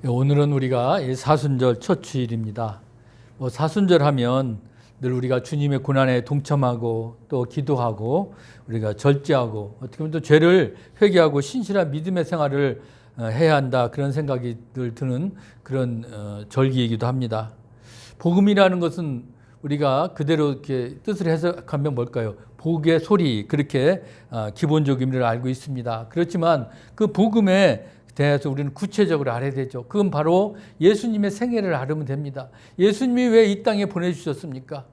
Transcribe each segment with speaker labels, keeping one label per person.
Speaker 1: 오늘은 우리가 사순절 첫 주일입니다. 사순절 하면 늘 우리가 주님의 고난에 동참하고 또 기도하고 우리가 절제하고 어떻게 보면 또 죄를 회개하고 신실한 믿음의 생활을 해야 한다, 그런 생각이 늘 드는 그런 절기이기도 합니다. 복음이라는 것은 우리가 그대로 이렇게 뜻을 해석하면 뭘까요? 복의 소리, 그렇게 기본적 의미를 알고 있습니다. 그렇지만 그 복음에 대해서 우리는 구체적으로 알아야 되죠. 그건 바로 예수님의 생애를 알으면 됩니다. 예수님이 왜 이 땅에 보내주셨습니까?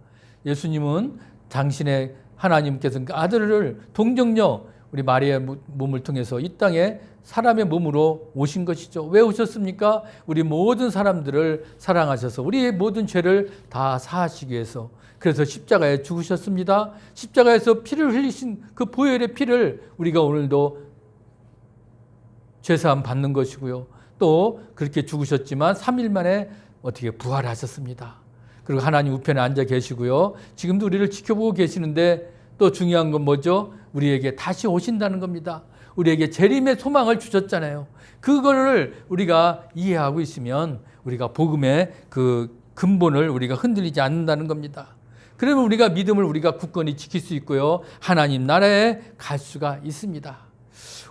Speaker 1: 예수님은 당신의 하나님께서 아들을 동정녀 우리 마리아의 몸을 통해서 이 땅에 사람의 몸으로 오신 것이죠. 왜 오셨습니까? 우리 모든 사람들을 사랑하셔서 우리의 모든 죄를 다 사하시기 위해서, 그래서 십자가에 죽으셨습니다. 십자가에서 피를 흘리신 그 보혈의 피를 우리가 오늘도 죄사함 받는 것이고요. 또 그렇게 죽으셨지만 3일 만에 어떻게 부활하셨습니다. 그리고 하나님 우편에 앉아 계시고요. 지금도 우리를 지켜보고 계시는데, 또 중요한 건 뭐죠? 우리에게 다시 오신다는 겁니다. 우리에게 재림의 소망을 주셨잖아요. 그거를 우리가 이해하고 있으면 우리가 복음의 그 근본을 우리가 흔들리지 않는다는 겁니다. 그러면 우리가 믿음을 우리가 굳건히 지킬 수 있고요. 하나님 나라에 갈 수가 있습니다.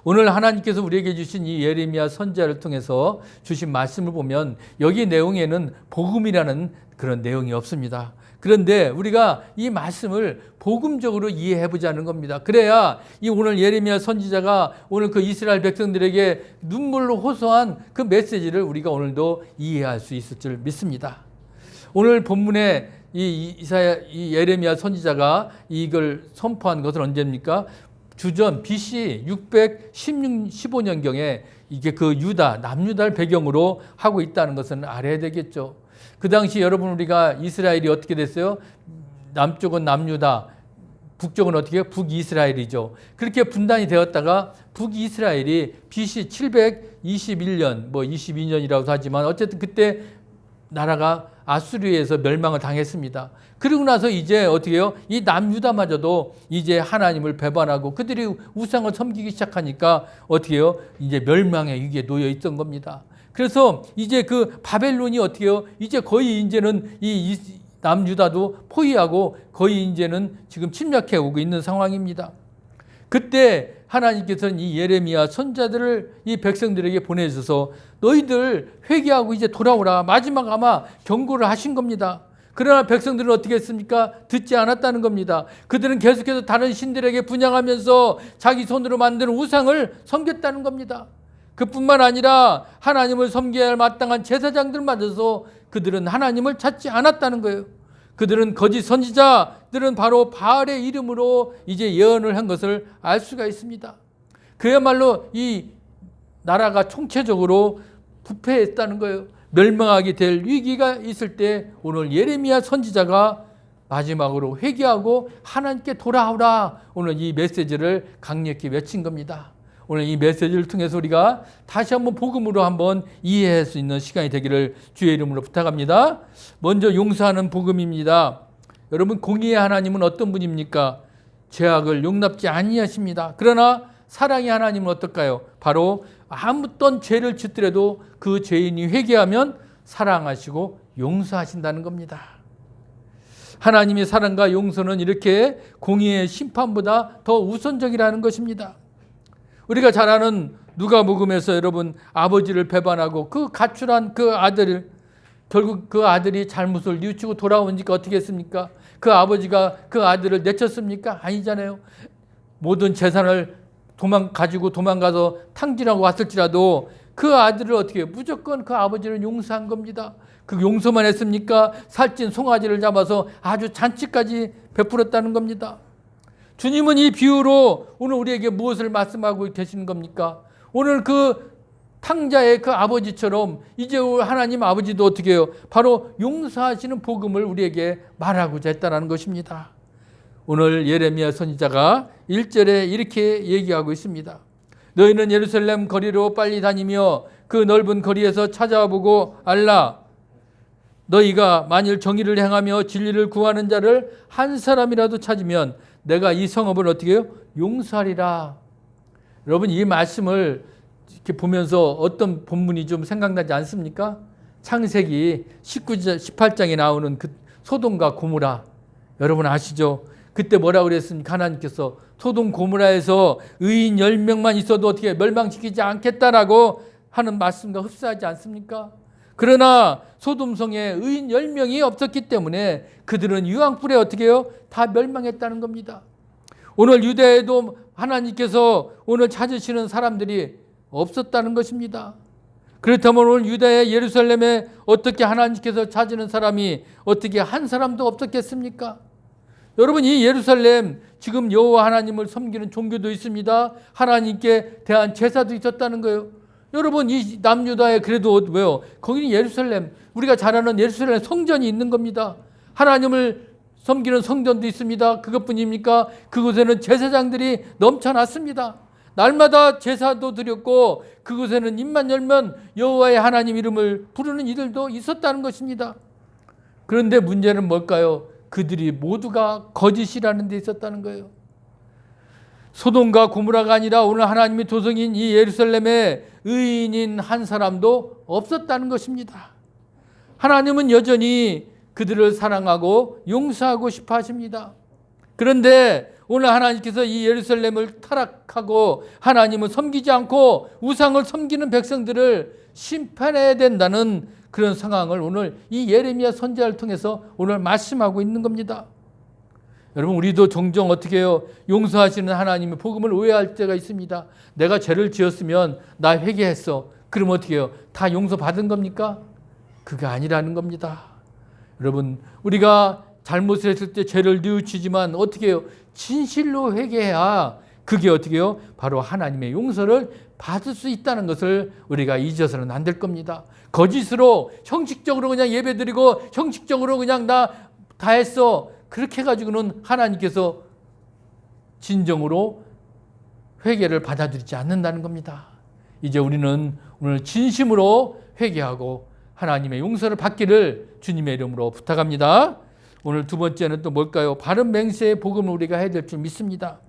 Speaker 1: 오늘 하나님께서 우리에게 주신 이 예레미야 선지자를 통해서 주신 말씀을 보면 여기 내용에는 복음이라는 그런 내용이 없습니다. 그런데 우리가 이 말씀을 복음적으로 이해해 보자는 겁니다. 그래야 이 오늘 예레미야 선지자가 오늘 그 이스라엘 백성들에게 눈물로 호소한 그 메시지를 우리가 오늘도 이해할 수 있을 줄 믿습니다. 오늘 본문에 이 예레미야 선지자가 이걸 선포한 것은 언제입니까? 주전 BC 615년경에 이게 그 유다, 남유다를 배경으로 하고 있다는 것은 알아야 되겠죠. 그 당시 여러분 우리가 이스라엘이 어떻게 됐어요? 남쪽은 남유다, 북쪽은 어떻게 해요? 북이스라엘이죠. 그렇게 분단이 되었다가 북이스라엘이 BC 721년, 22년이라고 하지만 어쨌든 그때 나라가 아수르에서 멸망을 당했습니다. 그리고 나서 이제 어떻게 해요? 이 남유다마저도 이제 하나님을 배반하고 그들이 우상을 섬기기 시작하니까 어떻게 해요? 이제 멸망의 위기에 놓여 있던 겁니다. 그래서 이제 그 바벨론이 어떻게 해요? 이제 거의 이제는 이 남유다도 포위하고 거의 이제는 지금 침략해 오고 있는 상황입니다. 그때 하나님께서는 이 예레미야 선자들을 이 백성들에게 보내주셔서 너희들 회개하고 이제 돌아오라, 마지막 아마 경고를 하신 겁니다. 그러나 백성들은 어떻게 했습니까? 듣지 않았다는 겁니다. 그들은 계속해서 다른 신들에게 분향하면서 자기 손으로 만든 우상을 섬겼다는 겁니다. 그뿐만 아니라 하나님을 섬겨야 할 마땅한 제사장들마저도 그들은 하나님을 찾지 않았다는 거예요. 그들은 거짓 선지자들은 바로 바알의 이름으로 이제 예언을 한 것을 알 수가 있습니다. 그야말로 이 나라가 총체적으로 부패했다는 거예요. 멸망하게 될 위기가 있을 때 오늘 예레미야 선지자가 마지막으로 회개하고 하나님께 돌아오라, 오늘 이 메시지를 강력히 외친 겁니다. 오늘 이 메시지를 통해서 우리가 다시 한번 복음으로 한번 이해할 수 있는 시간이 되기를 주의 이름으로 부탁합니다. 먼저 용서하는 복음입니다. 여러분, 공의의 하나님은 어떤 분입니까? 죄악을 용납지 아니하십니다. 그러나 사랑의 하나님은 어떨까요? 바로 아무떤 죄를 짓더라도 그 죄인이 회개하면 사랑하시고 용서하신다는 겁니다. 하나님의 사랑과 용서는 이렇게 공의의 심판보다 더 우선적이라는 것입니다. 우리가 잘 아는 누가복음에서 여러분 아버지를 배반하고 그 가출한 그 아들을, 결국 그 아들이 잘못을 뉘우치고 돌아오니까 어떻게 했습니까? 그 아버지가 그 아들을 내쳤습니까? 아니잖아요. 모든 재산을 가지고 도망가서 탕진하고 왔을지라도 그 아들을 어떻게 해요? 무조건 그 아버지를 용서한 겁니다. 그 용서만 했습니까? 살찐 송아지를 잡아서 아주 잔치까지 베풀었다는 겁니다. 주님은 이 비유로 오늘 우리에게 무엇을 말씀하고 계시는 겁니까? 오늘 그 탕자의 그 아버지처럼 이제 하나님 아버지도 어떻게 해요? 바로 용서하시는 복음을 우리에게 말하고자 했다는 것입니다. 오늘 예레미야 선지자가 1절에 이렇게 얘기하고 있습니다. 너희는 예루살렘 거리로 빨리 다니며 그 넓은 거리에서 찾아보고 알라. 너희가 만일 정의를 행하며 진리를 구하는 자를 한 사람이라도 찾으면 내가 이 성읍을 어떻게 해요? 용서하리라. 여러분, 이 말씀을 이렇게 보면서 어떤 본문이 좀 생각나지 않습니까? 창세기 18장에 나오는 그 소돔과 고모라, 여러분 아시죠? 그때 뭐라고 그랬습니까? 하나님께서 소돔 고모라에서 의인 10명만 있어도 어떻게 멸망시키지 않겠다라고 하는 말씀과 흡사하지 않습니까? 그러나 소돔성에 의인 10명이 없었기 때문에 그들은 유황불에 어떻게 해요? 다 멸망했다는 겁니다. 오늘 유대에도 하나님께서 오늘 찾으시는 사람들이 없었다는 것입니다. 그렇다면 오늘 유다의 예루살렘에 어떻게 하나님께서 찾으는 사람이 어떻게 한 사람도 없었겠습니까? 여러분, 이 예루살렘 지금 여호와 하나님을 섬기는 종교도 있습니다. 하나님께 대한 제사도 있었다는 거예요. 여러분, 이 남유다에 그래도 왜요? 거기는 예루살렘, 우리가 잘 아는 예루살렘 성전이 있는 겁니다. 하나님을 섬기는 성전도 있습니다. 그것뿐입니까? 그곳에는 제사장들이 넘쳐났습니다. 날마다 제사도 드렸고 그곳에는 입만 열면 여호와의 하나님 이름을 부르는 이들도 있었다는 것입니다. 그런데 문제는 뭘까요? 그들이 모두가 거짓이라는 데 있었다는 거예요. 소돔과 고모라가 아니라 오늘 하나님의 도성인 이 예루살렘에 의인인 한 사람도 없었다는 것입니다. 하나님은 여전히 그들을 사랑하고 용서하고 싶어 하십니다. 그런데 오늘 하나님께서 이 예루살렘을 타락하고 하나님을 섬기지 않고 우상을 섬기는 백성들을 심판해야 된다는 그런 상황을 오늘 이 예레미야 선지자를 통해서 오늘 말씀하고 있는 겁니다. 여러분, 우리도 종종 어떻게 해요? 용서하시는 하나님의 복음을 오해할 때가 있습니다. 내가 죄를 지었으면 나 회개했어. 그럼 어떻게 해요? 다 용서받은 겁니까? 그게 아니라는 겁니다. 여러분, 우리가 잘못을 했을 때 죄를 뉘우치지만 어떻게 해요? 진실로 회개해야 그게 어떻게 해요? 바로 하나님의 용서를 받을 수 있다는 것을 우리가 잊어서는 안 될 겁니다. 거짓으로 형식적으로 그냥 예배드리고 형식적으로 그냥 나 다 했어. 그렇게 해가지고는 하나님께서 진정으로 회개를 받아들이지 않는다는 겁니다. 이제 우리는 오늘 진심으로 회개하고 하나님의 용서를 받기를 주님의 이름으로 부탁합니다. 오늘 두 번째는 또 뭘까요? 바른 맹세의 복음을 우리가 해야 될 줄 믿습니다.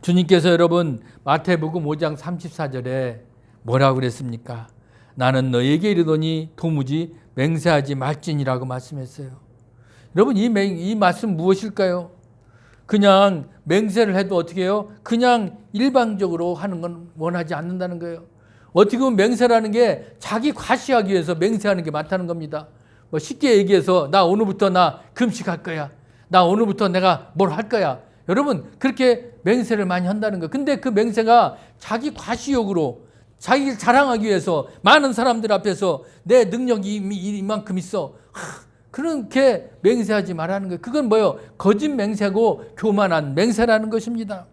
Speaker 1: 주님께서 여러분 마태복음 5장 34절에 뭐라고 그랬습니까? 나는 너에게 이르노니 도무지 맹세하지 말지니라고 말씀했어요. 여러분, 이 말씀 무엇일까요? 그냥 맹세를 해도 어떻게 해요? 그냥 일방적으로 하는 건 원하지 않는다는 거예요. 어떻게 보면 맹세라는 게 자기 과시하기 위해서 맹세하는 게 많다는 겁니다. 뭐 쉽게 얘기해서 나 오늘부터 나 금식할 거야. 나 오늘부터 내가 뭘 할 거야. 여러분, 그렇게 맹세를 많이 한다는 거예요. 근데 그 맹세가 자기 과시욕으로 자기를 자랑하기 위해서 많은 사람들 앞에서 내 능력이 이만큼 있어. 그렇게 맹세하지 말라는 거예요. 그건 뭐예요? 거짓 맹세고 교만한 맹세라는 것입니다.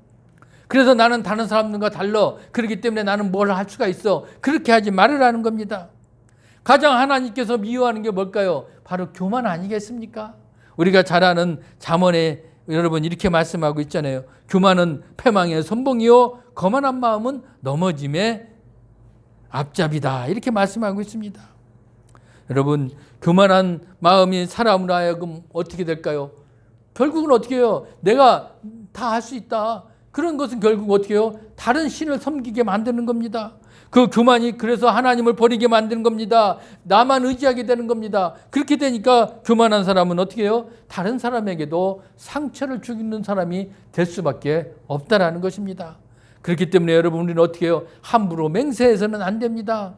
Speaker 1: 그래서 나는 다른 사람들과 달라. 그렇기 때문에 나는 뭘 할 수가 있어. 그렇게 하지 말으라는 겁니다. 가장 하나님께서 미워하는 게 뭘까요? 바로 교만 아니겠습니까? 우리가 잘 아는 잠언에 여러분 이렇게 말씀하고 있잖아요. 교만은 패망의 선봉이요 거만한 마음은 넘어짐의 앞잡이다. 이렇게 말씀하고 있습니다. 여러분, 교만한 마음이 사람으로 하여금 어떻게 될까요? 결국은 어떻게 해요? 내가 다 할 수 있다. 그런 것은 결국 어떻게 해요? 다른 신을 섬기게 만드는 겁니다. 그 교만이 그래서 하나님을 버리게 만드는 겁니다. 나만 의지하게 되는 겁니다. 그렇게 되니까 교만한 사람은 어떻게 해요? 다른 사람에게도 상처를 주는 사람이 될 수밖에 없다라는 것입니다. 그렇기 때문에 여러분, 우리는 어떻게 해요? 함부로 맹세해서는 안 됩니다.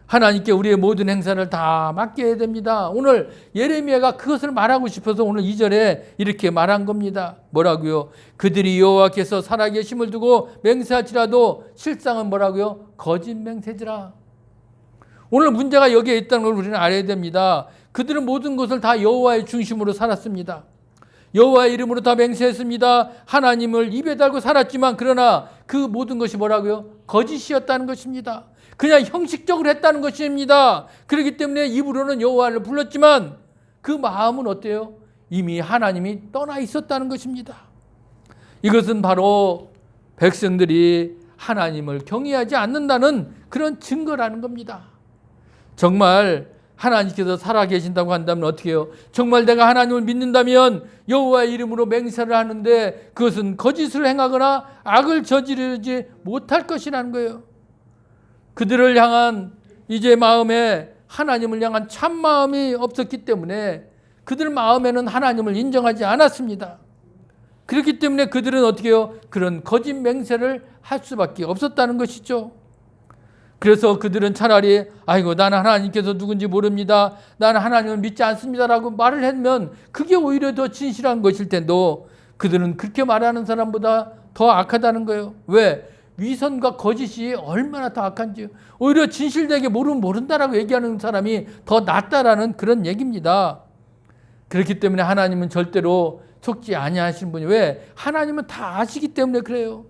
Speaker 1: 하나님께 우리의 모든 행사를 다 맡겨야 됩니다. 오늘 예레미야가 그것을 말하고 싶어서 오늘 2절에 이렇게 말한 겁니다. 뭐라고요? 그들이 여호와께서 살아계심을 두고 맹세할지라도 실상은 뭐라고요? 거짓 맹세지라. 오늘 문제가 여기에 있다는 걸 우리는 알아야 됩니다. 그들은 모든 것을 다 여호와의 중심으로 살았습니다. 여호와의 이름으로 다 맹세했습니다. 하나님을 입에 달고 살았지만 그러나 그 모든 것이 뭐라고요? 거짓이었다는 것입니다. 그냥 형식적으로 했다는 것입니다. 그렇기 때문에 입으로는 여호와를 불렀지만 그 마음은 어때요? 이미 하나님이 떠나 있었다는 것입니다. 이것은 바로 백성들이 하나님을 경외하지 않는다는 그런 증거라는 겁니다. 정말 하나님께서 살아계신다고 한다면 어떻게 해요? 정말 내가 하나님을 믿는다면 여호와의 이름으로 맹세를 하는데 그것은 거짓을 행하거나 악을 저지르지 못할 것이라는 거예요. 그들을 향한 이제 마음에 하나님을 향한 참 마음이 없었기 때문에 그들 마음에는 하나님을 인정하지 않았습니다. 그렇기 때문에 그들은 어떻게 해요? 그런 거짓 맹세를 할 수밖에 없었다는 것이죠. 그래서 그들은 차라리 아이고 나는 하나님께서 누군지 모릅니다. 나는 하나님을 믿지 않습니다라고 말을 하면 그게 오히려 더 진실한 것일 텐데 그들은 그렇게 말하는 사람보다 더 악하다는 거예요. 왜? 위선과 거짓이 얼마나 더 악한지요. 오히려 진실되게 모른다라고 얘기하는 사람이 더 낫다라는 그런 얘기입니다. 그렇기 때문에 하나님은 절대로 속지 아니하신 분이 왜? 하나님은 다 아시기 때문에 그래요.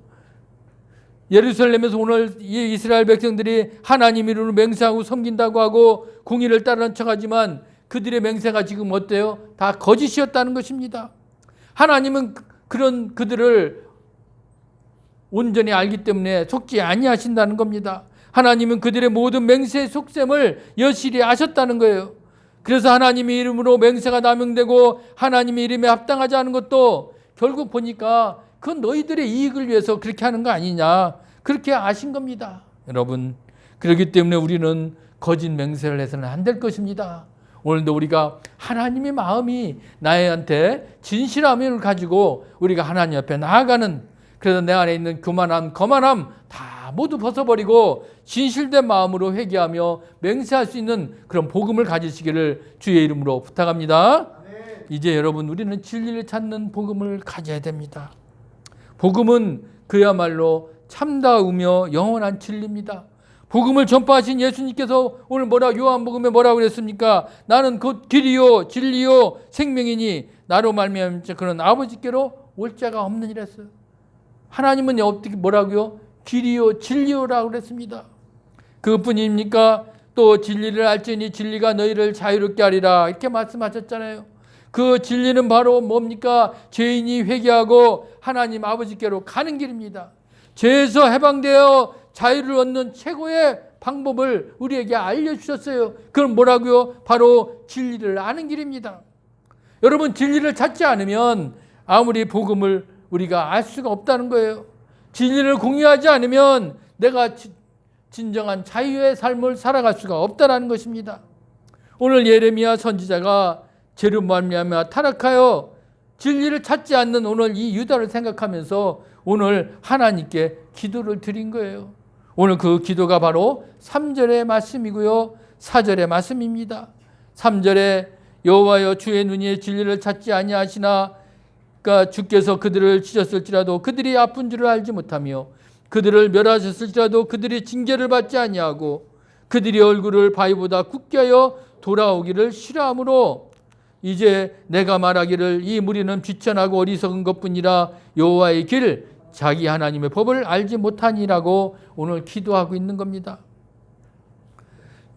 Speaker 1: 예루살렘에서 오늘 이 이스라엘 백성들이 하나님 이름으로 맹세하고 섬긴다고 하고 공의를 따르는 척하지만 그들의 맹세가 지금 어때요? 다 거짓이었다는 것입니다. 하나님은 그런 그들을 온전히 알기 때문에 속지 아니하신다는 겁니다. 하나님은 그들의 모든 맹세의 속셈을 여실히 아셨다는 거예요. 그래서 하나님의 이름으로 맹세가 남용되고 하나님의 이름에 합당하지 않은 것도 결국 보니까 그건 너희들의 이익을 위해서 그렇게 하는 거 아니냐. 그렇게 아신 겁니다. 여러분, 그렇기 때문에 우리는 거짓 맹세를 해서는 안 될 것입니다. 오늘도 우리가 하나님의 마음이 나한테 진실함을 가지고 우리가 하나님 앞에 나아가는, 그래서 내 안에 있는 교만함, 거만함 다 모두 벗어버리고 진실된 마음으로 회개하며 맹세할 수 있는 그런 복음을 가지시기를 주의 이름으로 부탁합니다. 네. 이제 여러분, 우리는 진리를 찾는 복음을 가져야 됩니다. 복음은 그야말로 참다우며 영원한 진리입니다. 복음을 전파하신 예수님께서 오늘 요한복음에 뭐라고 그랬습니까? 나는 곧 길이요 진리요 생명이니 나로 말미암아 그런 아버지께로 올 자가 없느니라 했어요. 하나님은 어떻게 뭐라고요? 길이요 진리요라고 그랬습니다. 그것뿐입니까? 또 진리를 알지니 진리가 너희를 자유롭게 하리라 이렇게 말씀하셨잖아요. 그 진리는 바로 뭡니까? 죄인이 회개하고 하나님 아버지께로 가는 길입니다. 죄에서 해방되어 자유를 얻는 최고의 방법을 우리에게 알려주셨어요. 그건 뭐라고요? 바로 진리를 아는 길입니다. 여러분, 진리를 찾지 않으면 아무리 복음을 우리가 알 수가 없다는 거예요. 진리를 공유하지 않으면 내가 진정한 자유의 삶을 살아갈 수가 없다는 것입니다. 오늘 예레미야 선지자가 죄로 말미암아 타락하여 진리를 찾지 않는 오늘 이 유다를 생각하면서 오늘 하나님께 기도를 드린 거예요. 오늘 그 기도가 바로 3절의 말씀이고요. 4절의 말씀입니다. 3절에 여호와여 주의 눈이 진리를 찾지 아니하시나 그러니까 주께서 그들을 치셨을지라도 그들이 아픈 줄을 알지 못하며 그들을 멸하셨을지라도 그들이 징계를 받지 아니하고 그들이 얼굴을 바위보다 굳게 하여 돌아오기를 싫어하므로 이제 내가 말하기를 이 무리는 비천하고 어리석은 것뿐이라 여호와의 길 자기 하나님의 법을 알지 못하니라고 오늘 기도하고 있는 겁니다.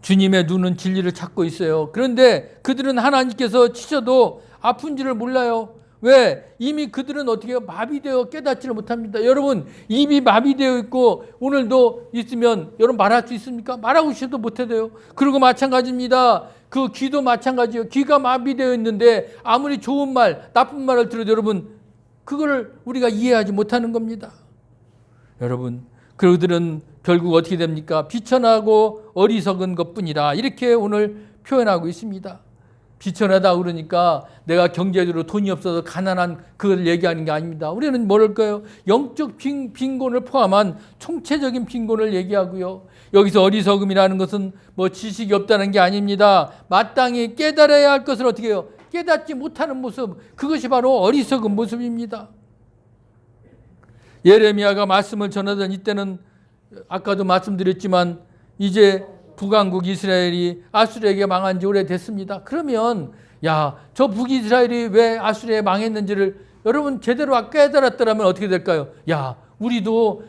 Speaker 1: 주님의 눈은 진리를 찾고 있어요. 그런데 그들은 하나님께서 치셔도 아픈 줄을 몰라요. 왜? 이미 그들은 어떻게 마비되어 깨닫지를 못합니다. 여러분, 입이 마비되어 있고 오늘도 있으면 여러분 말할 수 있습니까? 말하고 싶어도 못해요. 그리고 마찬가지입니다. 그 귀도 마찬가지예요. 귀가 마비되어 있는데 아무리 좋은 말, 나쁜 말을 들어도 여러분 그걸 우리가 이해하지 못하는 겁니다. 여러분, 그들은 결국 어떻게 됩니까? 비천하고 어리석은 것뿐이라 이렇게 오늘 표현하고 있습니다. 비천하다 그러니까 내가 경제적으로 돈이 없어서 가난한 그걸 얘기하는 게 아닙니다. 우리는 뭐랄까요? 영적 빈곤을 포함한 총체적인 빈곤을 얘기하고요. 여기서 어리석음이라는 것은 뭐 지식이 없다는 게 아닙니다. 마땅히 깨달아야 할 것을 어떻게 해요? 깨닫지 못하는 모습, 그것이 바로 어리석은 모습입니다. 예레미야가 말씀을 전하던 이때는 아까도 말씀드렸지만 이제 북왕국 이스라엘이 아수르에게 망한 지 오래됐습니다. 그러면 저 북이스라엘이 왜 아수르에 망했는지를 여러분 제대로 깨달았더라면 어떻게 될까요? 우리도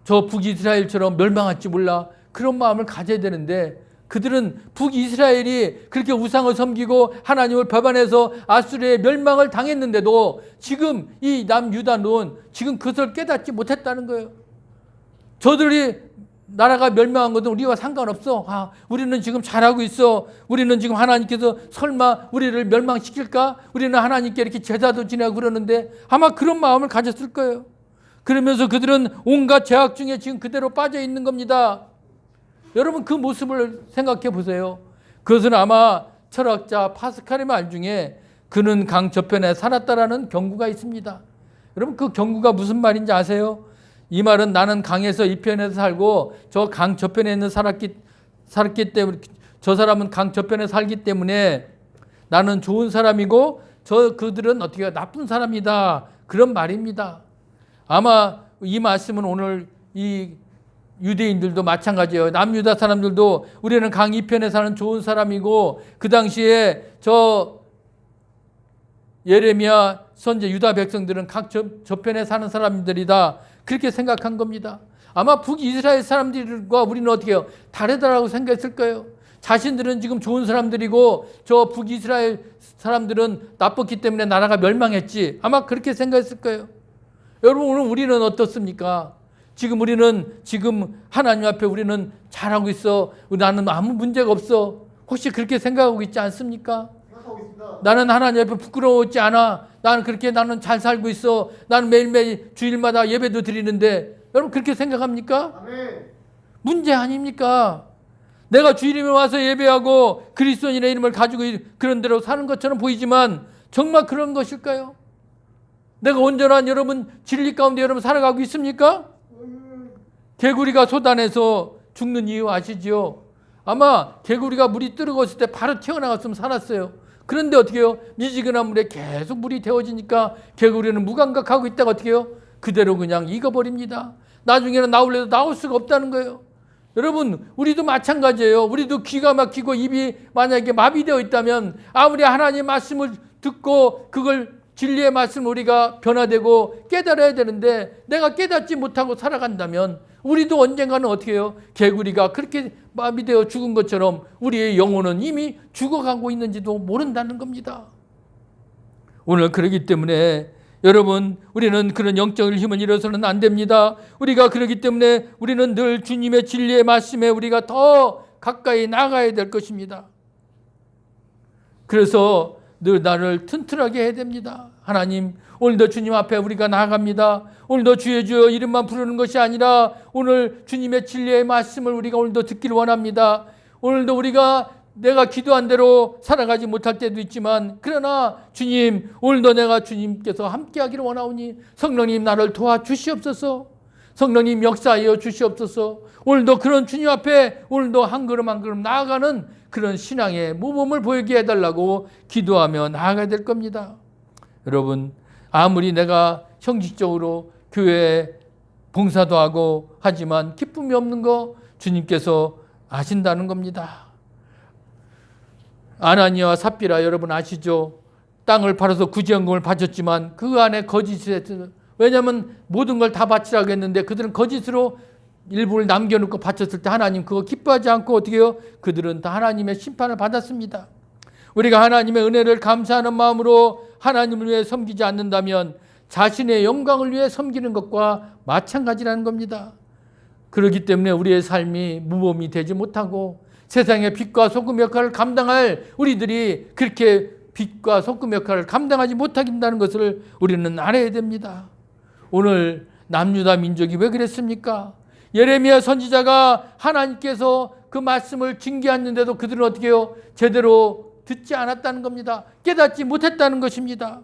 Speaker 1: 저 북이스라엘처럼 멸망할지 몰라. 그런 마음을 가져야 되는데 그들은 북이스라엘이 그렇게 우상을 섬기고 하나님을 배반해서 아수르의 멸망을 당했는데도 지금 이 남유다는 지금 그것을 깨닫지 못했다는 거예요. 저들이 나라가 멸망한 것은 우리와 상관없어. 우리는 지금 잘하고 있어. 우리는 지금 하나님께서 설마 우리를 멸망시킬까? 우리는 하나님께 이렇게 제사도 지내고 그러는데 아마 그런 마음을 가졌을 거예요. 그러면서 그들은 온갖 죄악 중에 지금 그대로 빠져 있는 겁니다. 여러분 그 모습을 생각해 보세요. 그것은 아마 철학자 파스칼의 말 중에 그는 강 저편에 살았다라는 경구가 있습니다. 여러분 그 경구가 무슨 말인지 아세요? 이 말은 나는 강에서 이 편에서 살고 저 강 저편에 있는 살았기 때문에 저 사람은 강 저편에 살기 때문에 나는 좋은 사람이고 그들은 어떻게 나쁜 사람이다. 그런 말입니다. 아마 이 말씀은 오늘 이 유대인들도 마찬가지예요. 남유다 사람들도 우리는 강 이편에 사는 좋은 사람이고 그 당시에 저 예레미야 선지 유다 백성들은 강 저편에 사는 사람들이다. 그렇게 생각한 겁니다. 아마 북이스라엘 사람들과 우리는 어떻게 해요? 다르다라고 생각했을 거예요. 자신들은 지금 좋은 사람들이고 저 북이스라엘 사람들은 나빴기 때문에 나라가 멸망했지. 아마 그렇게 생각했을 거예요. 여러분 오늘 우리는 어떻습니까? 우리는 하나님 앞에 우리는 잘하고 있어. 나는 아무 문제가 없어. 혹시 그렇게 생각하고 있지 않습니까? 나는 하나님 앞에 부끄러워하지 않아. 나는 잘 살고 있어. 나는 매일매일 주일마다 예배도 드리는데 여러분 그렇게 생각합니까?
Speaker 2: 아멘.
Speaker 1: 문제 아닙니까? 내가 주일이면 와서 예배하고 그리스도인의 이름을 가지고 그런 대로 사는 것처럼 보이지만 정말 그런 것일까요? 내가 온전한 여러분 진리 가운데 여러분 살아가고 있습니까? 개구리가 쏟아내서 죽는 이유 아시지요? 아마 개구리가 물이 뜨거웠을 때 바로 튀어나갔으면 살았어요. 그런데 어떻게 해요? 미지근한 물에 계속 물이 데워지니까 개구리는 무감각하고 있다가 어떻게 해요? 그대로 그냥 익어버립니다. 나중에는 나올래도 나올 수가 없다는 거예요. 여러분 우리도 마찬가지예요. 우리도 귀가 막히고 입이 만약에 마비되어 있다면 아무리 하나님의 말씀을 듣고 그걸 진리의 말씀을 우리가 변화되고 깨달아야 되는데 내가 깨닫지 못하고 살아간다면 우리도 언젠가는 어떻게 해요? 개구리가 그렇게 마비되어 죽은 것처럼 우리의 영혼은 이미 죽어가고 있는지도 모른다는 겁니다. 오늘 그러기 때문에 여러분 우리는 그런 영적인 힘은 잃어서는 안 됩니다. 우리가 그러기 때문에 우리는 늘 주님의 진리의 말씀에 우리가 더 가까이 나가야 될 것입니다. 그래서 늘 나를 튼튼하게 해야 됩니다. 하나님 오늘도 주님 앞에 우리가 나아갑니다. 오늘도 주여 주여 이름만 부르는 것이 아니라 오늘 주님의 진리의 말씀을 우리가 오늘도 듣기를 원합니다. 오늘도 우리가 내가 기도한 대로 살아가지 못할 때도 있지만 그러나 주님 오늘도 내가 주님께서 함께하기를 원하오니 성령님 나를 도와주시옵소서. 성령님 역사하여 주시옵소서. 오늘도 그런 주님 앞에 오늘도 한 걸음 한 걸음 나아가는 그런 신앙의 모범을 보이게 해달라고 기도하며 나아가야 될 겁니다. 여러분 아무리 내가 형식적으로 교회에 봉사도 하고 하지만 기쁨이 없는 거 주님께서 아신다는 겁니다. 아나니아와 삽비라 여러분 아시죠? 땅을 팔아서 구제연금을 바쳤지만 그 안에 거짓이 했어요. 왜냐하면 모든 걸 다 바치라고 했는데 그들은 거짓으로 일부를 남겨놓고 바쳤을 때 하나님 그거 기뻐하지 않고 어떻게 해요? 그들은 다 하나님의 심판을 받았습니다. 우리가 하나님의 은혜를 감사하는 마음으로 하나님을 위해 섬기지 않는다면 자신의 영광을 위해 섬기는 것과 마찬가지라는 겁니다. 그렇기 때문에 우리의 삶이 무범이 되지 못하고 세상의 빛과 소금 역할을 감당할 우리들이 그렇게 빛과 소금 역할을 감당하지 못하긴다는 것을 우리는 알아야 됩니다. 오늘 남유다 민족이 왜 그랬습니까? 예레미야 선지자가 하나님께서 그 말씀을 징계했는데도 그들은 어떻게 해요? 제대로 듣지 않았다는 겁니다. 깨닫지 못했다는 것입니다.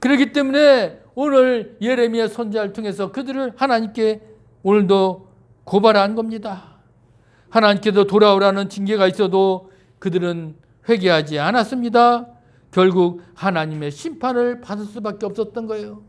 Speaker 1: 그렇기 때문에 오늘 예레미야 선지자를 통해서 그들을 하나님께 오늘도 고발한 겁니다. 하나님께서 돌아오라는 징계가 있어도 그들은 회개하지 않았습니다. 결국 하나님의 심판을 받을 수밖에 없었던 거예요.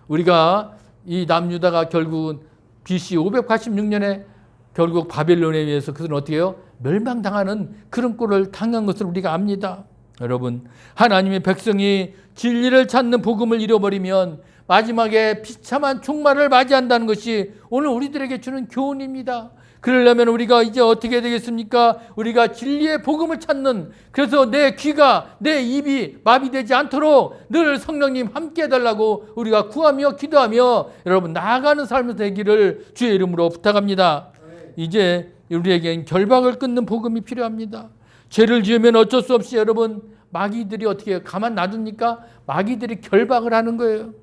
Speaker 1: 우리가 이 남유다가 결국은 BC 586년에 결국 바벨론에 의해서 그들은 어떻게 해요? 멸망당하는 그런 꼴을 당한 것을 우리가 압니다. 여러분 하나님의 백성이 진리를 찾는 복음을 잃어버리면 마지막에 비참한 종말을 맞이한다는 것이 오늘 우리들에게 주는 교훈입니다. 그러려면 우리가 이제 어떻게 되겠습니까? 우리가 진리의 복음을 찾는, 그래서 내 귀가 내 입이 마비되지 않도록 늘 성령님 함께 해달라고 우리가 구하며 기도하며 여러분 나아가는 삶이 되기를 주의 이름으로 부탁합니다. 이제 우리에겐 결박을 끊는 복음이 필요합니다. 죄를 지으면 어쩔 수 없이 여러분 마귀들이 어떻게 해요? 가만 놔둡니까? 마귀들이 결박을 하는 거예요.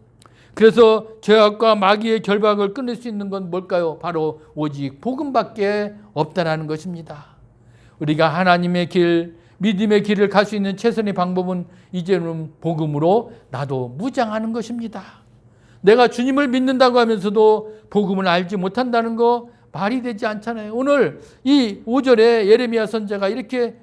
Speaker 1: 그래서 죄악과 마귀의 결박을 끊을 수 있는 건 뭘까요? 바로 오직 복음밖에 없다라는 것입니다. 우리가 하나님의 길, 믿음의 길을 갈 수 있는 최선의 방법은 이제는 복음으로 나도 무장하는 것입니다. 내가 주님을 믿는다고 하면서도 복음을 알지 못한다는 거 말이 되지 않잖아요. 오늘 이 5절에 예레미야 선지자가 이렇게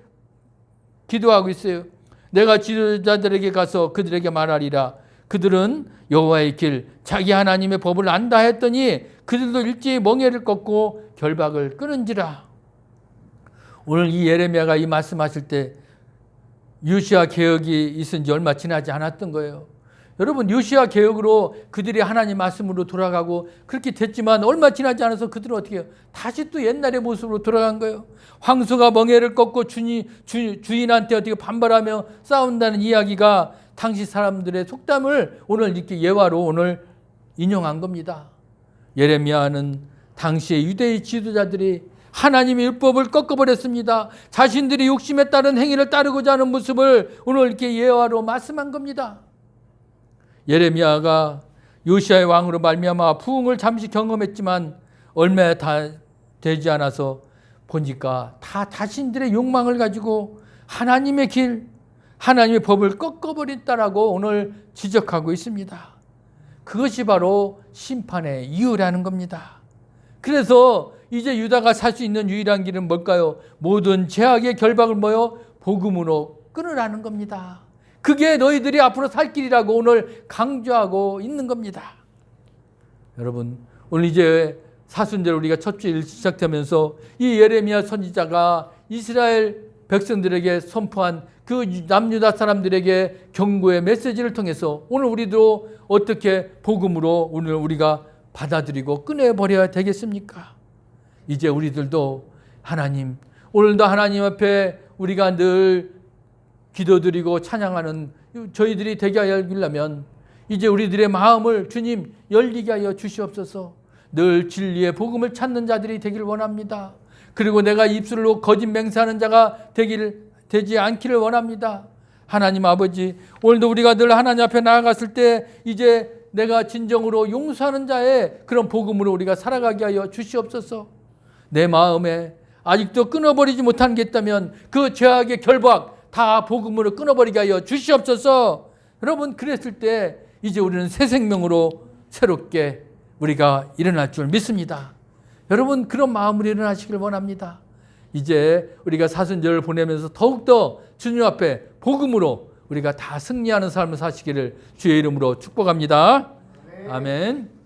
Speaker 1: 기도하고 있어요. 내가 지도자들에게 가서 그들에게 말하리라. 그들은 여호와의 길, 자기 하나님의 법을 안다 했더니 그들도 일제히 멍에를 꺾고 결박을 끊은지라. 오늘 이 예레미야가 이 말씀하실 때 요시야 개혁이 있은 지 얼마 지나지 않았던 거예요. 여러분, 요시야 개혁으로 그들이 하나님 말씀으로 돌아가고 그렇게 됐지만 얼마 지나지 않아서 그들은 어떻게 해요? 다시 또 옛날의 모습으로 돌아간 거예요. 황소가 멍에를 꺾고 주인한테 어떻게 반발하며 싸운다는 이야기가 당시 사람들의 속담을 오늘 이렇게 예화로 오늘 인용한 겁니다. 예레미야는 당시의 유대의 지도자들이 하나님의 율법을 꺾어버렸습니다. 자신들이 욕심에 따른 행위를 따르고자 하는 모습을 오늘 이렇게 예화로 말씀한 겁니다. 예레미야가 요시야의 왕으로 말미암아 부흥을 잠시 경험했지만 얼마 다 되지 않아서 보니까 다 자신들의 욕망을 가지고 하나님의 길, 하나님의 법을 꺾어버렸다라고 오늘 지적하고 있습니다. 그것이 바로 심판의 이유라는 겁니다. 그래서 이제 유다가 살 수 있는 유일한 길은 뭘까요? 모든 죄악의 결박을 뭐요? 복음으로 끊으라는 겁니다. 그게 너희들이 앞으로 살 길이라고 오늘 강조하고 있는 겁니다. 여러분, 오늘 이제 사순절 우리가 첫 주일 시작되면서 이 예레미야 선지자가 이스라엘 백성들에게 선포한 그 남유다 사람들에게 경고의 메시지를 통해서 오늘 우리도 어떻게 복음으로 오늘 우리가 받아들이고 꺼내버려야 되겠습니까? 이제 우리들도 하나님, 오늘도 하나님 앞에 우리가 늘 기도드리고 찬양하는 저희들이 되게 하려면 이제 우리들의 마음을 주님 열리게 하여 주시옵소서. 늘 진리의 복음을 찾는 자들이 되길 원합니다. 그리고 내가 입술로 거짓 맹세하는 자가 되지 않기를 원합니다. 하나님 아버지, 오늘도 우리가 늘 하나님 앞에 나아갔을 때 이제 내가 진정으로 용서하는 자의 그런 복음으로 우리가 살아가게 하여 주시옵소서. 내 마음에 아직도 끊어버리지 못한 게 있다면 그 죄악의 결박 다 복음으로 끊어버리게 하여 주시옵소서. 여러분, 그랬을 때 이제 우리는 새 생명으로 새롭게 우리가 일어날 줄 믿습니다. 여러분, 그런 마음으로 일어나시길 원합니다. 이제 우리가 사순절을 보내면서 더욱더 주님 앞에 복음으로 우리가 다 승리하는 삶을 사시기를 주의 이름으로 축복합니다. 아멘.